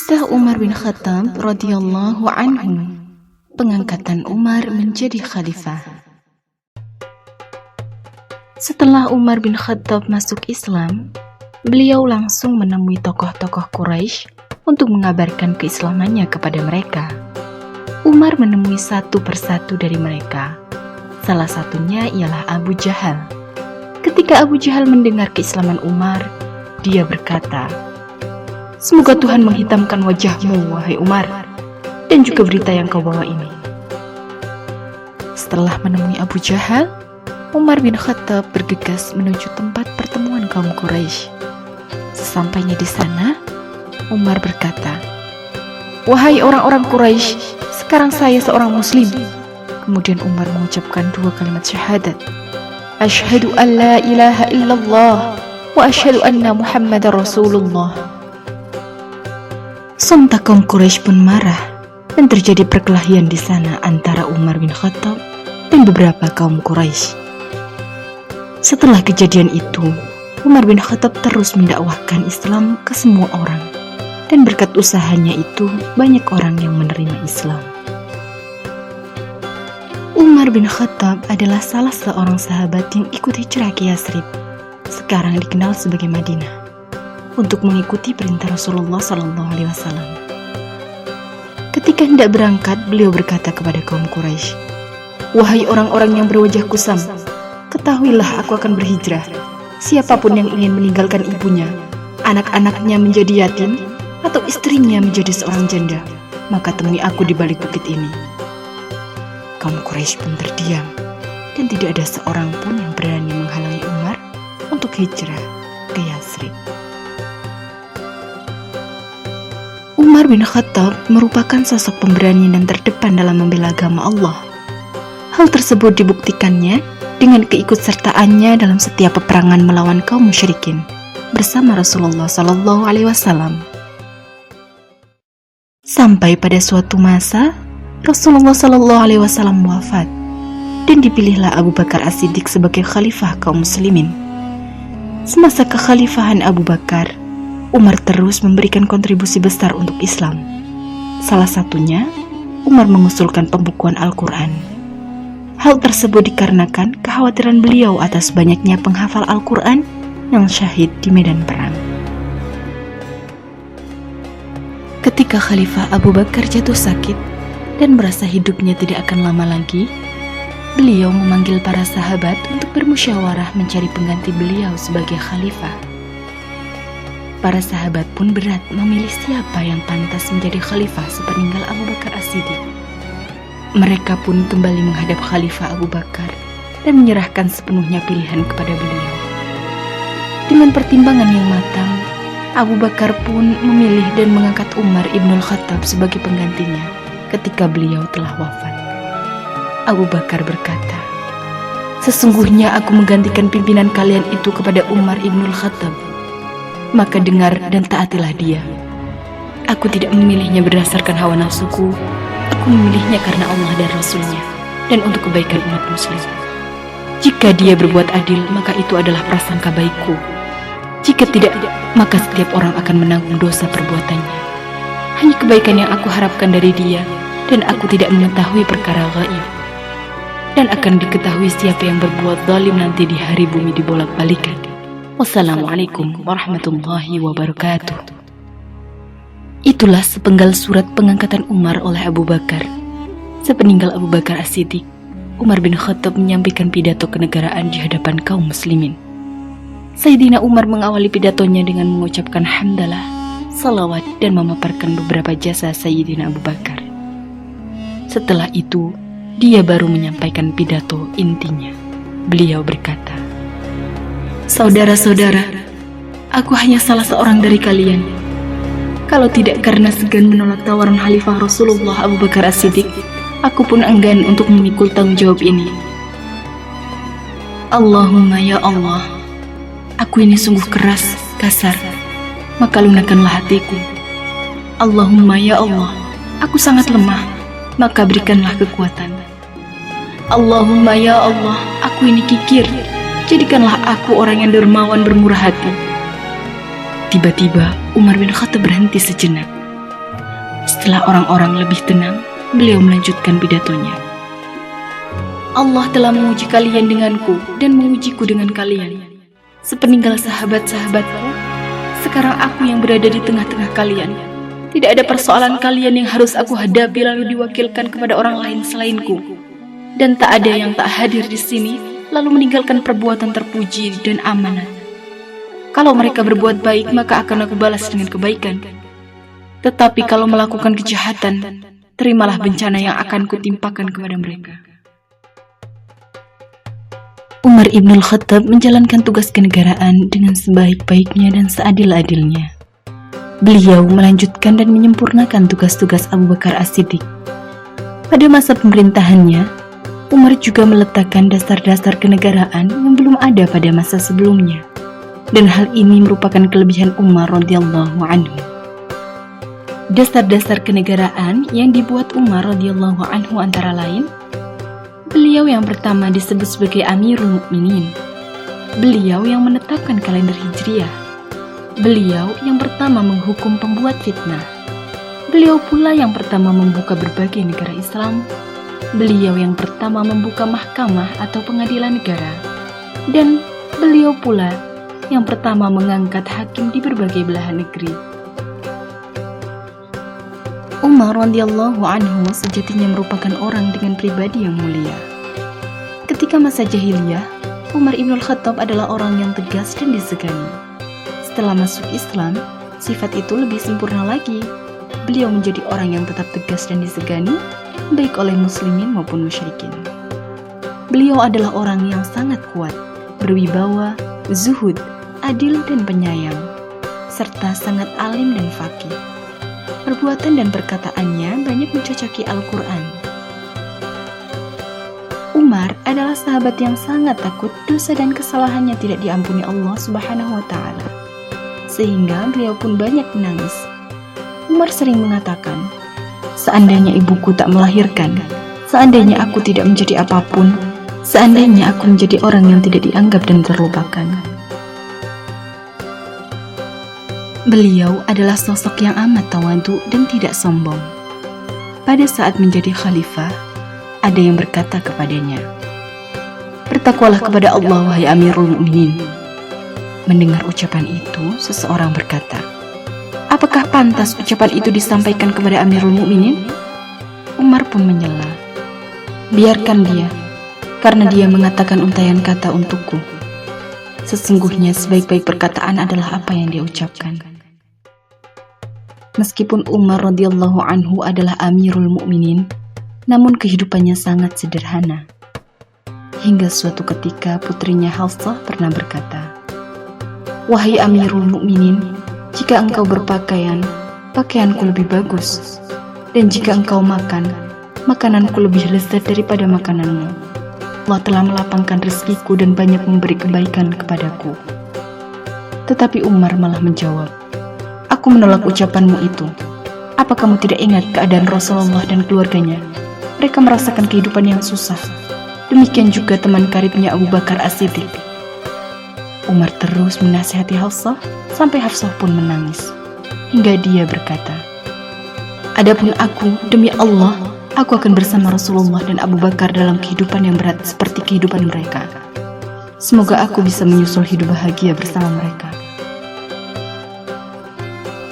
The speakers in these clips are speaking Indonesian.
Kisah Umar bin Khattab radhiyallahu anhu. Pengangkatan Umar menjadi khalifah. Setelah Umar bin Khattab masuk Islam, beliau langsung menemui tokoh-tokoh Quraisy untuk mengabarkan keislamannya kepada mereka. Umar menemui satu persatu dari mereka. Salah satunya ialah Abu Jahal. Ketika Abu Jahal mendengar keislaman Umar, dia berkata, "Semoga Tuhan menghitamkan wajahmu, wahai Umar, dan juga berita yang kau bawa ini." Setelah menemui Abu Jahal, Umar bin Khattab bergegas menuju tempat pertemuan kaum Quraisy. Sesampainya di sana, Umar berkata, "Wahai orang-orang Quraisy, sekarang saya seorang muslim." Kemudian Umar mengucapkan dua kalimat syahadat, "Asyhadu an la ilaha illallah wa asyhadu anna Muhammadar Rasulullah." Sontak kaum Quraisy pun marah dan terjadi perkelahian di sana antara Umar bin Khattab dan beberapa kaum Quraisy. Setelah kejadian itu, Umar bin Khattab terus mendakwahkan Islam ke semua orang, dan berkat usahanya itu banyak orang yang menerima Islam. Umar bin Khattab adalah salah seorang sahabat yang ikut hijrah ke Yathrib, sekarang dikenal sebagai Madinah, untuk mengikuti perintah Rasulullah SAW. Ketika hendak berangkat, beliau berkata kepada kaum Quraisy, "Wahai orang-orang yang berwajah kusam, ketahuilah aku akan berhijrah. Siapapun yang ingin meninggalkan ibunya, anak-anaknya menjadi yatim, atau istrinya menjadi seorang janda, maka temui aku di balik bukit ini." Kaum Quraisy pun terdiam, dan tidak ada seorang pun yang berani menghalangi Umar untuk hijrah ke Yathrib. Umar bin Khattab merupakan sosok pemberani dan terdepan dalam membela agama Allah. Hal tersebut dibuktikannya dengan keikutsertaannya dalam setiap peperangan melawan kaum musyrikin bersama Rasulullah SAW. Sampai pada suatu masa, Rasulullah SAW wafat, dan dipilihlah Abu Bakar As-Siddiq sebagai khalifah kaum muslimin. Semasa kekhalifahan Abu Bakar, Umar terus memberikan kontribusi besar untuk Islam. Salah satunya, Umar mengusulkan pembukuan Al-Quran. Hal tersebut dikarenakan kekhawatiran beliau atas banyaknya penghafal Al-Quran yang syahid di medan perang. Ketika Khalifah Abu Bakar jatuh sakit dan merasa hidupnya tidak akan lama lagi, beliau memanggil para sahabat untuk bermusyawarah mencari pengganti beliau sebagai khalifah. Para sahabat pun berat memilih siapa yang pantas menjadi khalifah sepeninggal Abu Bakar As-Siddiq. Mereka pun kembali menghadap Khalifah Abu Bakar dan menyerahkan sepenuhnya pilihan kepada beliau. Dengan pertimbangan yang matang, Abu Bakar pun memilih dan mengangkat Umar ibnul Khattab sebagai penggantinya ketika beliau telah wafat. Abu Bakar berkata, "Sesungguhnya aku menggantikan pimpinan kalian itu kepada Umar ibnul Khattab. Maka dengar dan taatilah dia. Aku tidak memilihnya berdasarkan hawa nafsuku. Aku memilihnya karena Allah dan Rasulnya, dan untuk kebaikan umat muslim. Jika dia berbuat adil, maka itu adalah prasangka baikku. Jika tidak, maka setiap orang akan menanggung dosa perbuatannya. Hanya kebaikan yang aku harapkan dari dia, dan aku tidak mengetahui perkara gaib. Dan akan diketahui siapa yang berbuat zalim nanti di hari bumi dibolak-balikan. Wassalamualaikum warahmatullahi wabarakatuh." Itulah sepenggal surat pengangkatan Umar oleh Abu Bakar. Sepeninggal Abu Bakar As-Siddiq, Umar bin Khattab menyampaikan pidato kenegaraan di hadapan kaum muslimin. Sayyidina Umar mengawali pidatonya dengan mengucapkan hamdalah, salawat, dan memaparkan beberapa jasa Sayyidina Abu Bakar. Setelah itu, dia baru menyampaikan pidato intinya. Beliau berkata, "Saudara-saudara, aku hanya salah seorang dari kalian. Kalau tidak karena segan menolak tawaran Khalifah Rasulullah Abu Bakar As-Siddiq, aku pun enggan untuk memikul tanggung jawab ini. Allahumma ya Allah, aku ini sungguh keras, kasar, maka lunakkanlah hatiku. Allahumma ya Allah, aku sangat lemah, maka berikanlah kekuatan. Allahumma ya Allah, aku ini kikir, jadikanlah aku orang yang dermawan bermurah hati." Tiba-tiba Umar bin Khattab berhenti sejenak, Setelah orang-orang lebih tenang, beliau melanjutkan pidatonya. Allah telah menguji kalian denganku dan mengujiku dengan kalian. Sepeninggal sahabat-sahabatku, sekarang aku yang berada di tengah-tengah kalian. Tidak ada persoalan kalian yang harus aku hadapi lalu diwakilkan kepada orang lain selainku. Dan tak ada yang tak hadir di sini lalu meninggalkan perbuatan terpuji dan amanah. Kalau mereka berbuat baik, maka akan aku balas dengan kebaikan. Tetapi kalau melakukan kejahatan, terimalah bencana yang akan kutimpakan kepada mereka. Umar Ibn Khattab menjalankan tugas kenegaraan dengan sebaik-baiknya dan seadil-adilnya. Beliau melanjutkan dan menyempurnakan tugas-tugas Abu Bakar As-Siddiq. Pada masa pemerintahannya, Umar juga meletakkan dasar-dasar kenegaraan yang belum ada pada masa sebelumnya. Dan hal ini merupakan kelebihan Umar radhiyallahu anhu. Dasar-dasar kenegaraan yang dibuat Umar radhiyallahu anhu antara lain, beliau yang pertama disebut sebagai Amirul Mukminin. Beliau yang menetapkan kalender Hijriah. Beliau yang pertama menghukum pembuat fitnah. Beliau pula yang pertama membuka berbagai negara Islam. Beliau yang pertama membuka mahkamah atau pengadilan negara. Dan beliau pula yang pertama mengangkat hakim di berbagai belahan negeri. Umar radhiyallahu anhu sejatinya merupakan orang dengan pribadi yang mulia. Ketika masa jahiliyah, Umar Ibn Khattab adalah orang yang tegas dan disegani. Setelah masuk Islam, sifat itu lebih sempurna lagi. Beliau menjadi orang yang tetap tegas dan disegani, baik oleh muslimin maupun musyrikin. Beliau adalah orang yang sangat kuat, berwibawa, zuhud, adil dan penyayang, serta sangat alim dan faqih. Perbuatan dan perkataannya banyak mencocoki Al-Quran. Umar adalah sahabat yang sangat takut dosa dan kesalahannya tidak diampuni Allah Subhanahu wa Ta'ala, sehingga beliau pun banyak menangis. Umar sering mengatakan, "Seandainya ibuku tak melahirkan, seandainya aku tidak menjadi apapun, seandainya aku menjadi orang yang tidak dianggap dan terlupakan." Beliau adalah sosok yang amat tawadhu dan tidak sombong. Pada saat menjadi khalifah, ada yang berkata kepadanya, "Bertakwalah kepada Allah, wahai Amirul Mukminin." Mendengar ucapan itu, seseorang berkata, "Apakah pantas ucapan itu disampaikan kepada Amirul Mukminin?" Umar pun menyela, "Biarkan dia, karena dia mengatakan untayan kata untukku. Sesungguhnya sebaik-baik perkataan adalah apa yang dia ucapkan." Meskipun Umar radhiyallahu anhu adalah Amirul Mukminin, namun kehidupannya sangat sederhana. Hingga suatu ketika putrinya Hafsah pernah berkata, "Wahai Amirul Mukminin, jika engkau berpakaian, pakaianku lebih bagus. Dan jika engkau makan, makananku lebih lezat daripada makananmu. Allah telah melapangkan rezekiku dan banyak memberi kebaikan kepadaku." Tetapi Umar malah menjawab, "Aku menolak ucapanmu itu. Apa kamu tidak ingat keadaan Rasulullah dan keluarganya? Mereka merasakan kehidupan yang susah. Demikian juga teman karibnya Abu Bakar As-Siddiq." Umar terus menasihati Hafsah sampai Hafsah pun menangis. Hingga dia berkata, "Adapun aku, demi Allah, aku akan bersama Rasulullah dan Abu Bakar dalam kehidupan yang berat seperti kehidupan mereka. Semoga aku bisa menyusul hidup bahagia bersama mereka."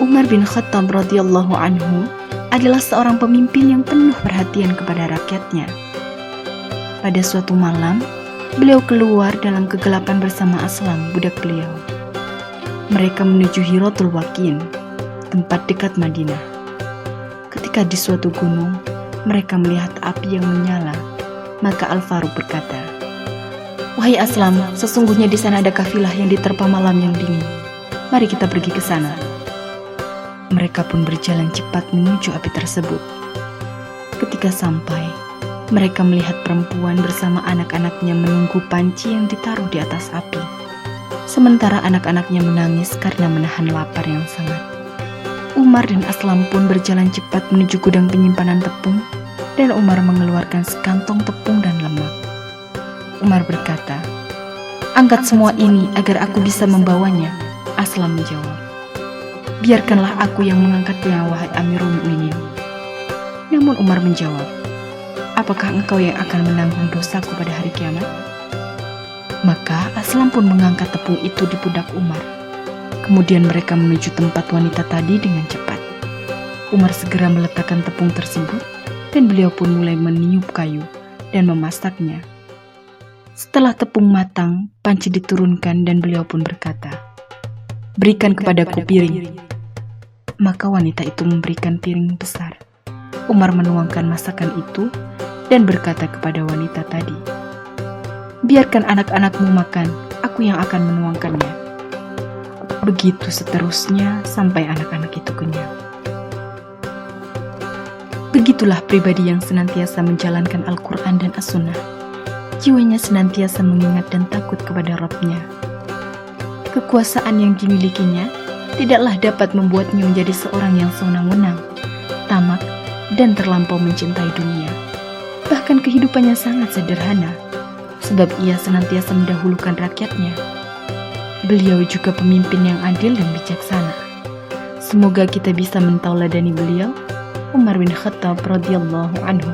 Umar bin Khattab radhiyallahu anhu adalah seorang pemimpin yang penuh perhatian kepada rakyatnya. Pada suatu malam, beliau keluar dalam kegelapan bersama Aslam, budak beliau. Mereka menuju Hiratul Waqin, tempat dekat Madinah. Ketika di suatu gunung, mereka melihat api yang menyala. Maka Al-Faruq berkata, "Wahai Aslam, sesungguhnya di sana ada kafilah yang diterpa malam yang dingin. Mari kita pergi ke sana." Mereka pun berjalan cepat menuju api tersebut. Ketika sampai, mereka melihat perempuan bersama anak-anaknya menunggu panci yang ditaruh di atas api. Sementara anak-anaknya menangis karena menahan lapar yang sangat. Umar dan Aslam pun berjalan cepat menuju gudang penyimpanan tepung, dan Umar mengeluarkan sekantong tepung dan lemak. Umar berkata, "Angkat semua ini agar aku bisa membawanya." Aslam menjawab, biarkanlah aku yang mengangkatnya, wahai Amirul Mukminin. Namun Umar menjawab, apakah engkau yang akan menanggung dosaku pada hari kiamat? Maka Aslam pun mengangkat tepung itu di pundak Umar. Kemudian mereka menuju tempat wanita tadi dengan cepat. Umar segera meletakkan tepung tersebut dan beliau pun mulai meniup kayu dan memasaknya. Setelah tepung matang, panci diturunkan dan beliau pun berkata, berikan kepadaku piring. Maka wanita itu memberikan piring besar. Umar menuangkan masakan itu dan berkata kepada wanita tadi, biarkan anak-anakmu makan, aku yang akan menuangkannya. Begitu seterusnya sampai anak-anak itu kenyang. Begitulah pribadi yang senantiasa menjalankan Al-Quran dan As-Sunnah. Jiwanya senantiasa mengingat dan takut kepada Rabb-Nya. Kekuasaan yang dimilikinya tidaklah dapat membuatnya menjadi seorang yang sewenang-wenang, tamak, dan terlampau mencintai dunia. Bahkan kehidupannya sangat sederhana, sebab ia senantiasa mendahulukan rakyatnya. Beliau juga pemimpin yang adil dan bijaksana. Semoga kita bisa mentauladani beliau, Umar bin Khattab radhiyallahu anhu.